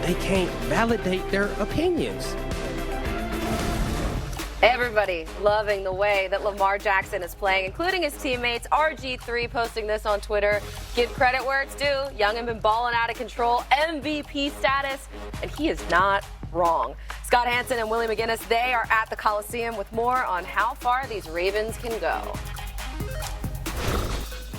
they can't validate their opinions. Everybody loving the way that Lamar Jackson is playing, including his teammates. RG3 posting this on Twitter. Give credit where it's due. Young and been balling out of control. MVP status, and he is not wrong. Scott Hansen and Willie McGinest, they are at the Coliseum with more on how far these Ravens can go.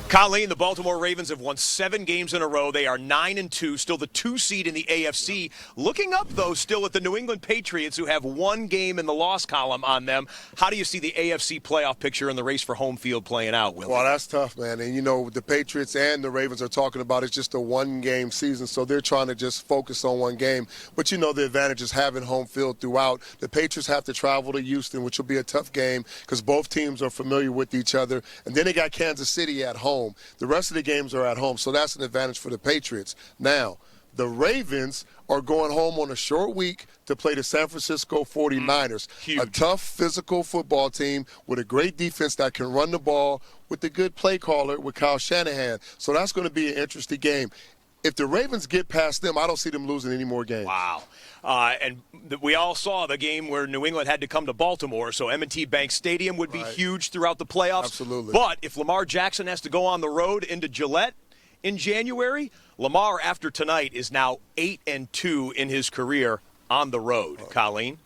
Colleen, the Baltimore Ravens have won 7 games in a row. They are 9-2, still the 2 seed in the AFC. Looking up, though, still at the New England Patriots, who have 1 game in the loss column on them. How do you see the AFC playoff picture and the race for home field playing out, Will? Well, that's tough, man. And, the Patriots and the Ravens are talking about it's just a 1-game season, so they're trying to just focus on 1 game. But, the advantage is having home field throughout. The Patriots have to travel to Houston, which will be a tough game because both teams are familiar with each other. And then they got Kansas City at home. The rest of the games are at home, so that's an advantage for the Patriots. Now, the Ravens are going home on a short week to play the San Francisco 49ers, a tough physical football team with a great defense that can run the ball with a good play caller with Kyle Shanahan. So that's going to be an interesting game. If the Ravens get past them, I don't see them losing any more games. Wow. We all saw the game where New England had to come to Baltimore, so M&T Bank Stadium would be huge throughout the playoffs. Absolutely. But if Lamar Jackson has to go on the road into Gillette in January, Lamar, after tonight, is now 8-2 in his career on the road. Colleen?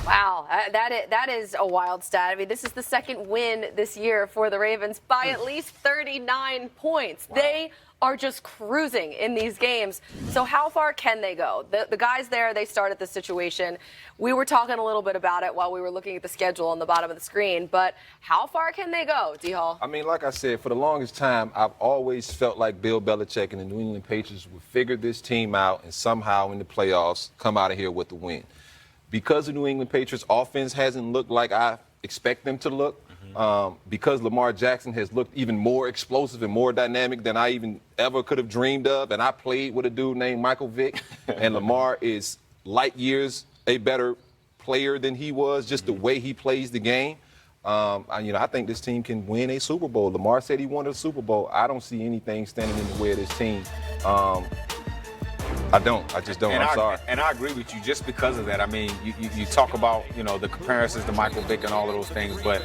Wow, that is a wild stat. I mean, this is the 2nd win this year for the Ravens by at least 39 points. Wow. They are just cruising in these games. So how far can they go? The guys there, they started the situation. We were talking a little bit about it while we were looking at the schedule on the bottom of the screen, but how far can they go, D-Hall? I mean, like I said, for the longest time, I've always felt like Bill Belichick and the New England Patriots would figure this team out and somehow in the playoffs come out of here with the win. Because the New England Patriots offense hasn't looked like I expect them to look, because Lamar Jackson has looked even more explosive and more dynamic than I even ever could have dreamed of, and I played with a dude named Michael Vick, and Lamar is light years a better player than he was, just the way he plays the game. I think this team can win a Super Bowl. Lamar said he wanted a Super Bowl. I don't see anything standing in the way of this team. I just don't. I'm sorry. And I agree with you just because of that. I mean, you talk about, the comparisons to Michael Vick and all of those things, but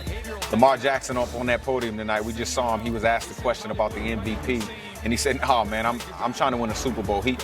Lamar Jackson up on that podium tonight, we just saw him. He was asked a question about the MVP, and he said, "Oh man, I'm trying to win a Super Bowl." He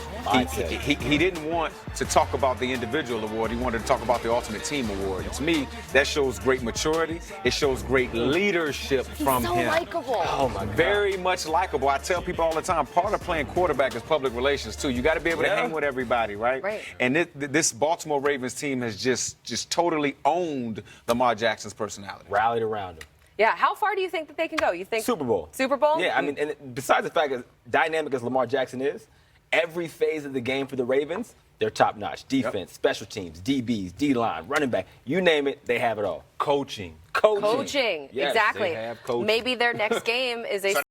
didn't want to talk about the individual award. He wanted to talk about the ultimate team award. And to me, that shows great maturity. It shows great leadership from him. He's so likable. Oh my God. Very much likable. I tell people all the time, part of playing quarterback is public relations too. You got to be able to hang with everybody, right? Right. And this Baltimore Ravens team has just totally owned Lamar Jackson's personality. Rallied around him. Yeah, how far do you think that they can go? You think Super Bowl? Super Bowl? Yeah, I mean, and besides the fact that dynamic as Lamar Jackson is, every phase of the game for the Ravens, they're top-notch. Defense, special teams, DBs, D-line, running back, you name it, they have it all. Coaching. Coaching, Yes, exactly. they have coaching. Maybe their next game is a